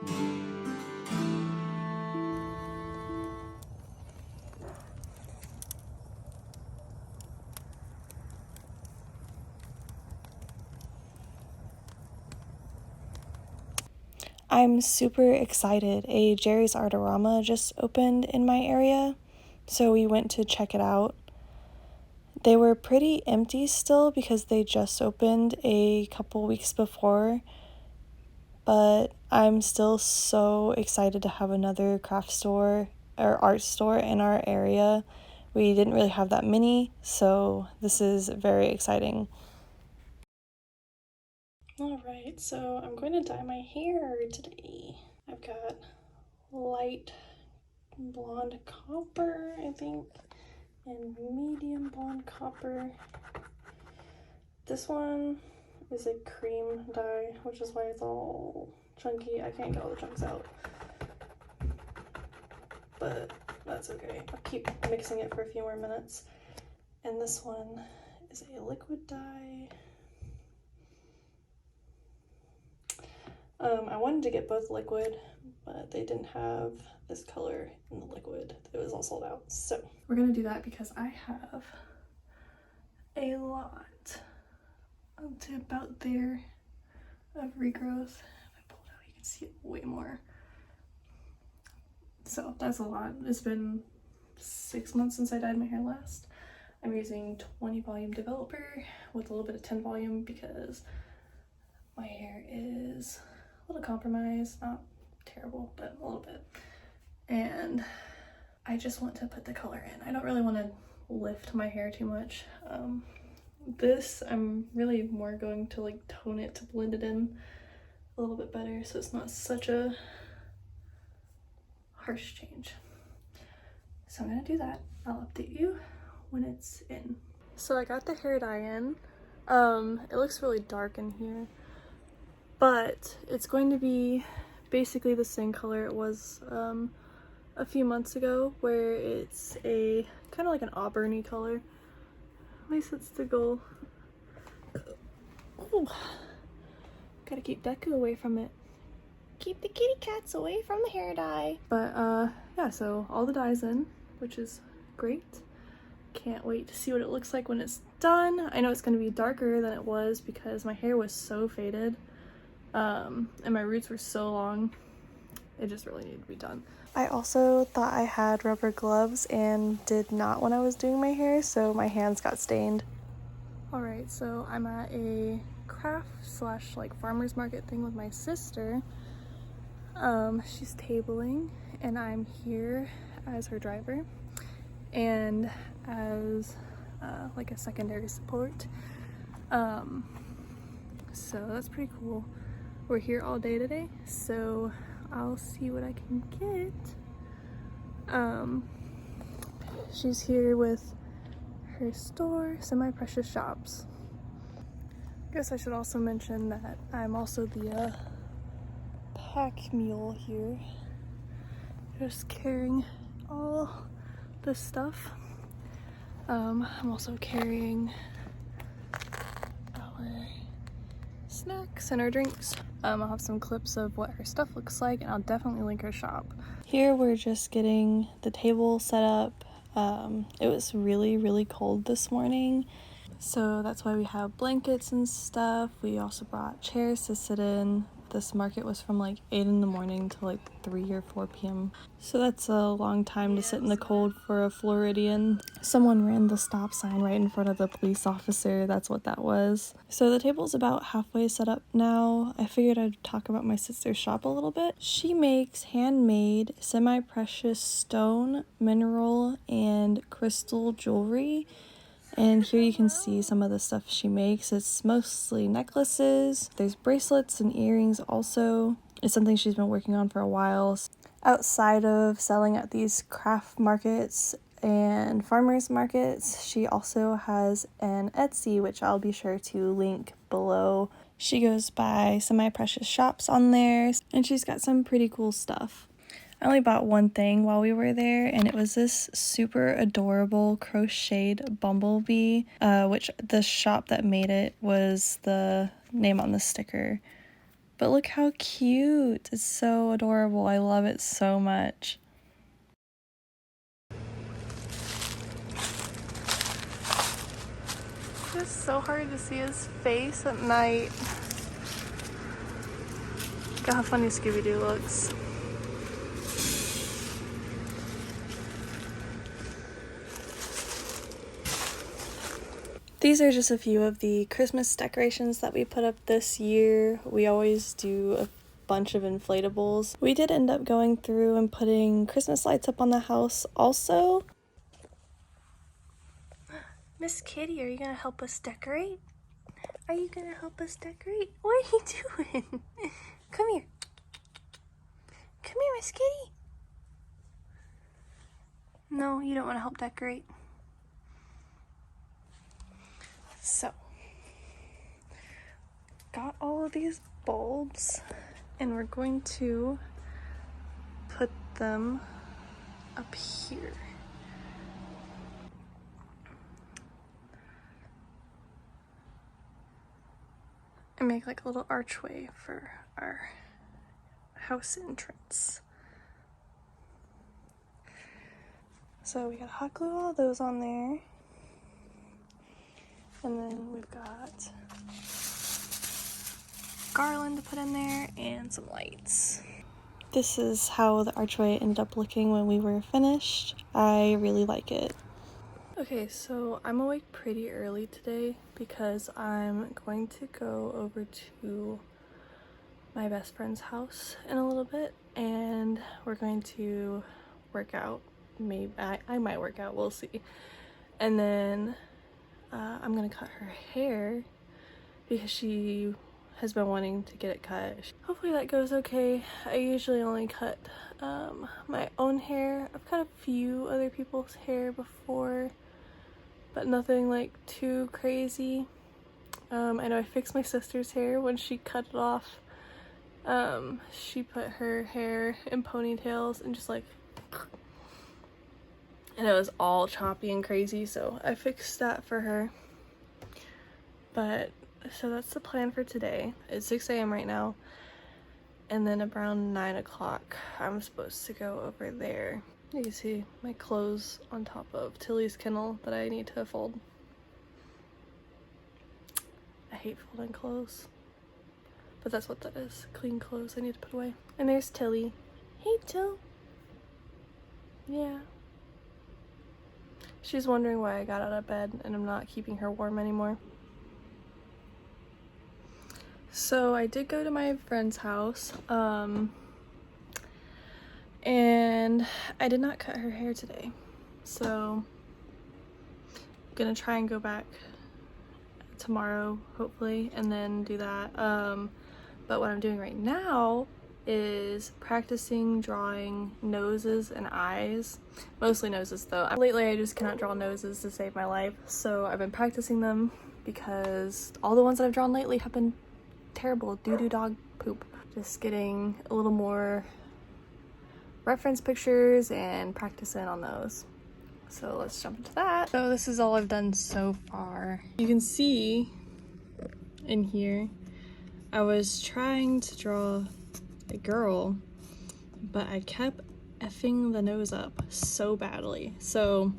I'm super excited. A Jerry's Artorama just opened in my area, so we went to check it out. They were pretty empty still because they just opened a couple weeks before, but I'm still so excited to have another craft store or art store in our area. We didn't really have that many, so this is very exciting. Alright, so I'm going to dye my hair today. I've got light blonde copper, I think, and medium blonde copper. This one is a cream dye, which is why it's all chunky. I can't get all the chunks out, but that's okay. I'll keep mixing it for a few more minutes. And this one is a liquid dye. I wanted to get both liquid, but they didn't have this color in the liquid. It was all sold out. So we're gonna do that because I have a lot up to about there of regrowth. If I pull it out, you can see it way more. So that's a lot. It's been 6 months since I dyed my hair last. I'm using 20 volume developer with a little bit of 10 volume because my hair is a little compromised, not terrible, but a little bit. And I just want to put the color in. I don't really want to lift my hair too much. This, I'm really more going to like tone it to blend it in a little bit better so it's not such a harsh change. So I'm gonna do that. I'll update you when it's in. So I got the hair dye in. It looks really dark in here, but it's going to be basically the same color it was a few months ago, where it's a kind of like an auburny color. At least that's the goal. Ooh. Gotta keep Deku away from it. Keep the kitty cats away from the hair dye. But yeah, so all the dye's in, which is great. Can't wait to see what it looks like when it's done. I know it's gonna be darker than it was because my hair was so faded. And my roots were so long. It just really needed to be done. I also thought I had rubber gloves and did not when I was doing my hair, so my hands got stained. Alright, so I'm at a craft slash like farmer's market thing with my sister. She's tabling and I'm here as her driver and as like a secondary support. So that's pretty cool. We're here all day today, so I'll see what I can get. She's here with her store, Semi-Precious Shops. I guess I should also mention that I'm also the pack mule here, just carrying all the stuff. I'm also carrying our snacks and our drinks. I'll have some clips of what her stuff looks like, and I'll definitely link her shop. Here we're just getting the table set up. It was really cold this morning, so that's why we have blankets and stuff. We also brought chairs to sit in. This market was from like 8 in the morning to like 3 or 4 p.m. So that's a long time to sit in the cold for a Floridian. Someone ran the stop sign right in front of the police officer. That's what that was. So the table's about halfway set up now. I figured I'd talk about my sister's shop a little bit. She makes handmade, semi-precious stone, mineral, and crystal jewelry. And here you can see some of the stuff she makes. It's mostly necklaces. There's bracelets and earrings also. It's something she's been working on for a while. Outside of selling at these craft markets and farmers markets, she also has an Etsy, which I'll be sure to link below. She goes by Semi-Precious Shops on there, and she's got some pretty cool stuff. I only bought one thing while we were there, and it was this super adorable crocheted bumblebee, which the shop that made it was the name on the sticker. But look how cute. It's so adorable. I love it so much. It's so hard to see his face at night. Look at how funny Scooby-Doo looks. These are just a few of the Christmas decorations that we put up this year. We always do a bunch of inflatables. We did end up going through and putting Christmas lights up on the house also. Miss Kitty, are you gonna help us decorate? Are you gonna help us decorate? What are you doing? Come here. Come here, Miss Kitty. No, you don't want to help decorate. So, got all of these bulbs, and we're going to put them up here. And make like a little archway for our house entrance. So we got hot glue all those on there. And then we've got garland to put in there and some lights. This is how the archway ended up looking when we were finished. I really like it. Okay, so I'm awake pretty early today because I'm going to go over to my best friend's house in a little bit, and we're going to work out. Maybe I might work out, we'll see. And then I'm gonna cut her hair because she has been wanting to get it cut. Hopefully that goes okay. I usually only cut my own hair. I've cut a few other people's hair before, but nothing like too crazy. I know I fixed my sister's hair when she cut it off. She put her hair in ponytails and just like, and it was all choppy and crazy, so I fixed that for her. But so that's the plan for today. It's 6 a.m. right now, and then around 9 o'clock I'm supposed to go over there. You can see my clothes on top of Tilly's kennel that I need to fold. I hate folding clothes, but that's what that is. Clean clothes I need to put away. And there's Tilly. Hey, Till. Yeah. She's wondering why I got out of bed and I'm not keeping her warm anymore. So I did go to my friend's house, and I did not cut her hair today. So I'm gonna try and go back tomorrow, hopefully, and then do that. But what I'm doing right now is practicing drawing noses and eyes. Mostly noses though. Lately I just cannot draw noses to save my life, so I've been practicing them because all the ones that I've drawn lately have been terrible. Doo-doo dog poop. Just getting a little more reference pictures and practicing on those. So let's jump into that. So this is all I've done so far. You can see in here I was trying to draw a girl, but I kept effing the nose up so badly. So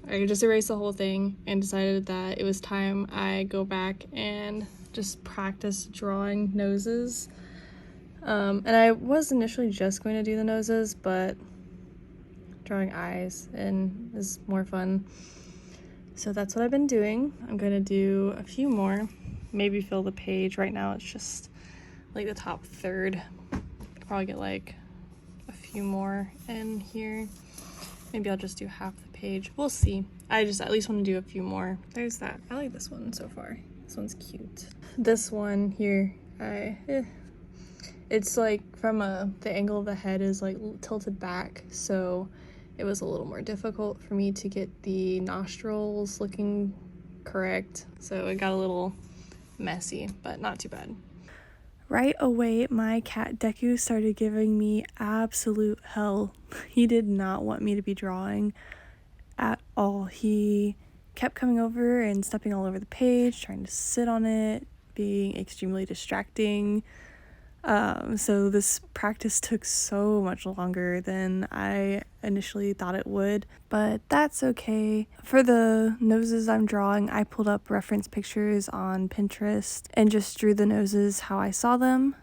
I just erased the whole thing and decided that it was time I go back and just practice drawing noses. And I was initially just going to do the noses, but drawing eyes and is more fun. So that's what I've been doing. I'm gonna do a few more, maybe fill the page. Right now it's just like the top third. Probably get like a few more in here. Maybe I'll just do half the page. We'll see. I just at least want to do a few more. There's that. I like this one so far. This one's cute. This one here, it's like from the angle of the head is like tilted back, so it was a little more difficult for me to get the nostrils looking correct. So it got a little messy, but not too bad. Right away, my cat Deku started giving me absolute hell. He did not want me to be drawing at all. He kept coming over and stepping all over the page, trying to sit on it, being extremely distracting. So this practice took so much longer than I initially thought it would, but that's okay. For the noses I'm drawing, I pulled up reference pictures on Pinterest and just drew the noses how I saw them.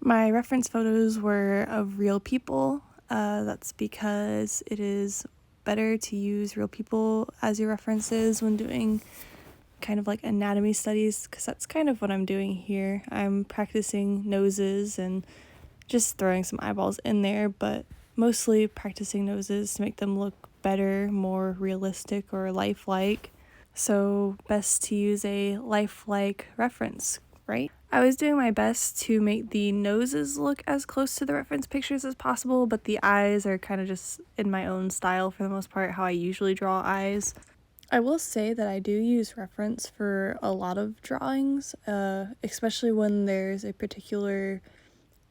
My reference photos were of real people. That's because it is better to use real people as your references when doing kind of like anatomy studies, because that's kind of what I'm doing here. I'm practicing noses and just throwing some eyeballs in there, but mostly practicing noses to make them look better, more realistic or lifelike. So best to use a lifelike reference, right? I was doing my best to make the noses look as close to the reference pictures as possible, but the eyes are kind of just in my own style for the most part, how I usually draw eyes. I will say that I do use reference for a lot of drawings, especially when there's a particular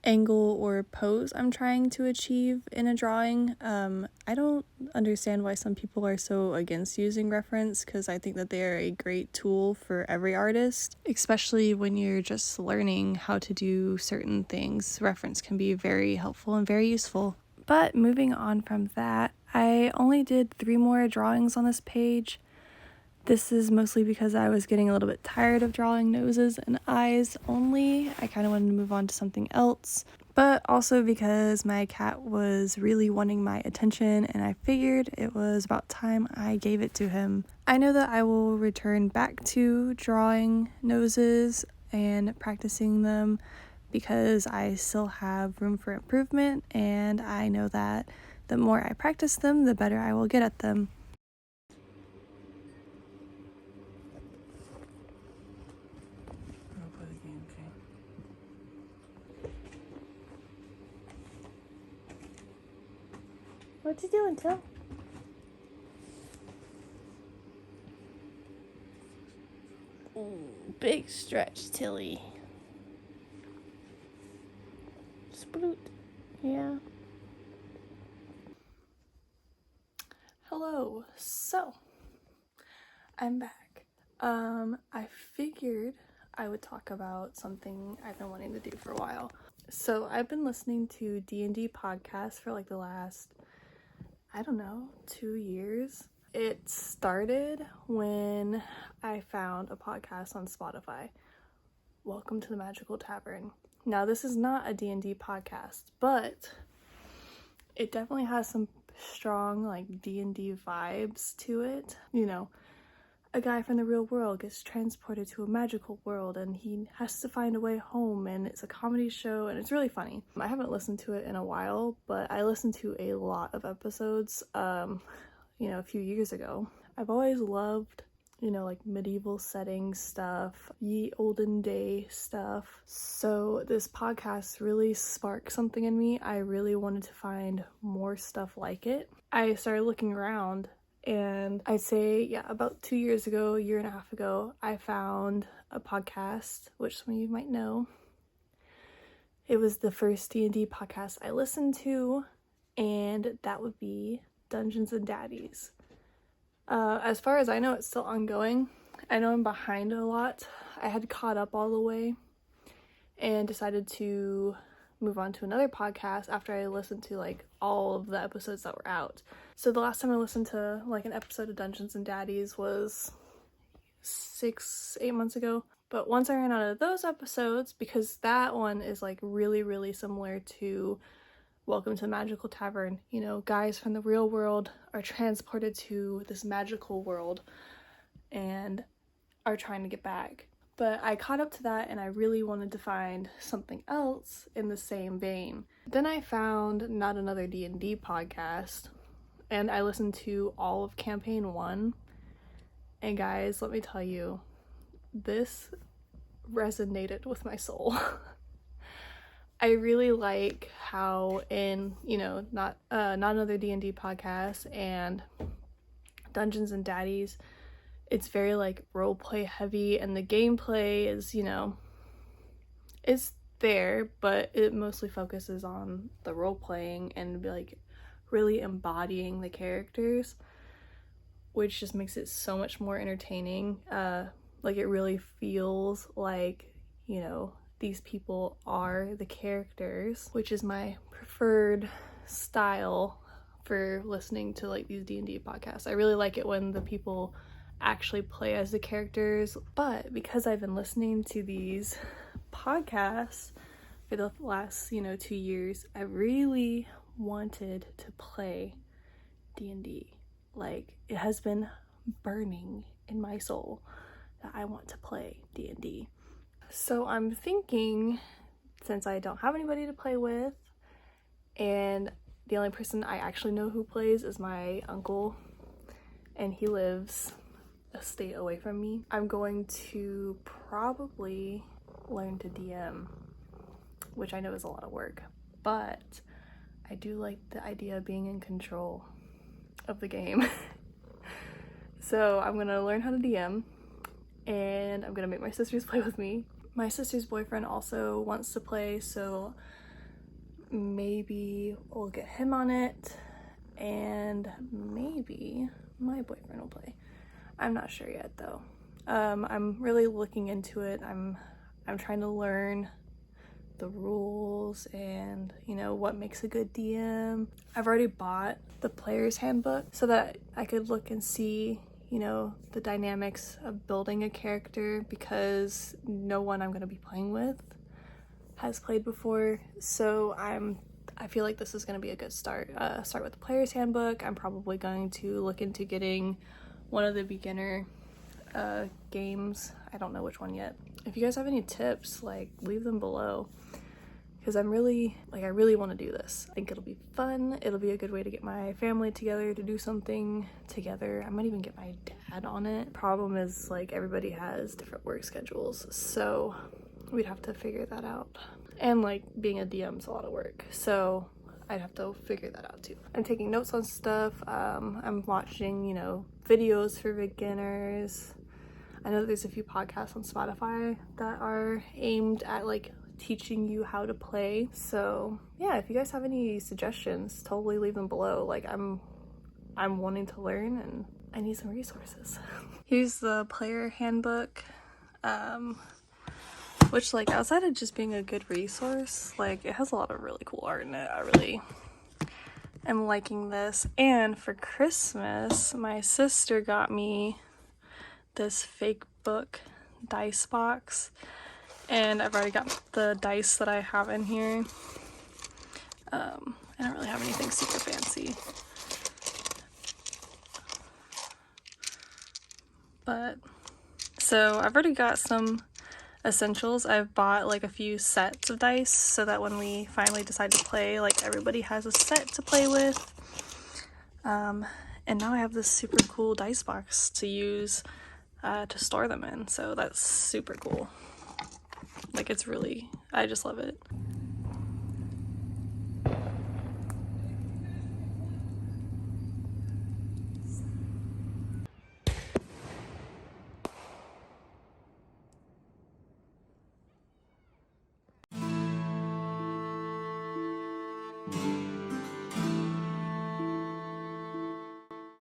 angle or pose I'm trying to achieve in a drawing. I don't understand why some people are so against using reference, because I think that they are a great tool for every artist, especially when you're just learning how to do certain things. Reference can be very helpful and very useful. But moving on from that, I only did 3 more drawings on this page. This is mostly because I was getting a little bit tired of drawing noses and eyes only. I kind of wanted to move on to something else, but also because my cat was really wanting my attention and I figured it was about time I gave it to him. I know that I will return back to drawing noses and practicing them because I still have room for improvement, and I know that the more I practice them, the better I will get at them. What you doing, Till? Big stretch, Tilly. Sploot. Yeah. Hello. So, I'm back. I figured I would talk about something I've been wanting to do for a while. So, I've been listening to D&D podcasts for like the last, 2 years. It started when I found a podcast on Spotify. Welcome to the Magical Tavern. Now, this is not a D&D podcast, but it definitely has some strong like D&D vibes to it. You know, a guy from the real world gets transported to a magical world and he has to find a way home, and it's a comedy show and it's really funny. I haven't listened to it in a while, but I listened to a lot of episodes a few years ago. I've always loved like medieval setting stuff, ye olden day stuff. So this podcast really sparked something in me. I really wanted to find more stuff like it. I started looking around, and I'd say, about 2 years ago, 1.5 years ago, I found a podcast, which some of you might know. It was the first D&D podcast I listened to, and that would be Dungeons and Daddies. As far as I know, it's still ongoing. I know I'm behind a lot. I had caught up all the way and decided to move on to another podcast after I listened to like all of the episodes that were out. So the last time I listened to like an episode of Dungeons and Daddies was 6-8 months ago. But once I ran out of those episodes, because that one is like really, really similar to Welcome to the Magical Tavern. Guys from the real world are transported to this magical world and are trying to get back. But I caught up to that, and I really wanted to find something else in the same vein. Then I found Not Another D&D podcast, and I listened to all of Campaign 1. And guys, let me tell you, this resonated with my soul. I really like how in, Not Another D&D podcast and Dungeons and Daddies, it's very like roleplay heavy, and the gameplay is, is there, but it mostly focuses on the role playing and like really embodying the characters, which just makes it so much more entertaining. Like it really feels like you know, these people are the characters, which is my preferred style for listening to like these D&D podcasts. I really like it when the people actually play as the characters, but because I've been listening to these podcasts for the last, 2 years, I really wanted to play D&D. Like, it has been burning in my soul that I want to play D&D. So I'm thinking, since I don't have anybody to play with, and the only person I actually know who plays is my uncle, and he lives a state away from me, I'm going to probably learn to DM, which I know is a lot of work, but I do like the idea of being in control of the game. So I'm gonna learn how to DM, and I'm gonna make my sisters play with me. My sister's boyfriend also wants to play, so maybe we'll get him on it, and maybe my boyfriend will play. I'm not sure yet though. I'm really looking into it. I'm trying to learn the rules and, what makes a good DM. I've already bought the player's handbook so that I could look and see, the dynamics of building a character, because no one I'm going to be playing with has played before. So I feel like this is going to be a good start. Start with the player's handbook. I'm probably going to look into getting one of the beginner games. I don't know which one yet. If you guys have any tips, leave them below, because I really want to do this. I think it'll be fun. It'll be a good way to get my family together to do something together. I might even get my dad on it. Problem is, everybody has different work schedules, so we'd have to figure that out. And being a DM is a lot of work, so I'd have to figure that out too. I'm taking notes on stuff. I'm watching, videos for beginners. I know that there's a few podcasts on Spotify that are aimed at teaching you how to play. So yeah, if you guys have any suggestions, totally leave them below. I'm wanting to learn and I need some resources. Here's the player handbook, which outside of just being a good resource, it has a lot of really cool art in it. I really am liking this. And for Christmas, my sister got me this fake book dice box, and I've already got the dice that I have in here. I don't really have anything super fancy, but so I've already got some essentials. I've bought a few sets of dice so that when we finally decide to play, everybody has a set to play with. And now I have this super cool dice box to use to store them in, so that's super cool. I just love it.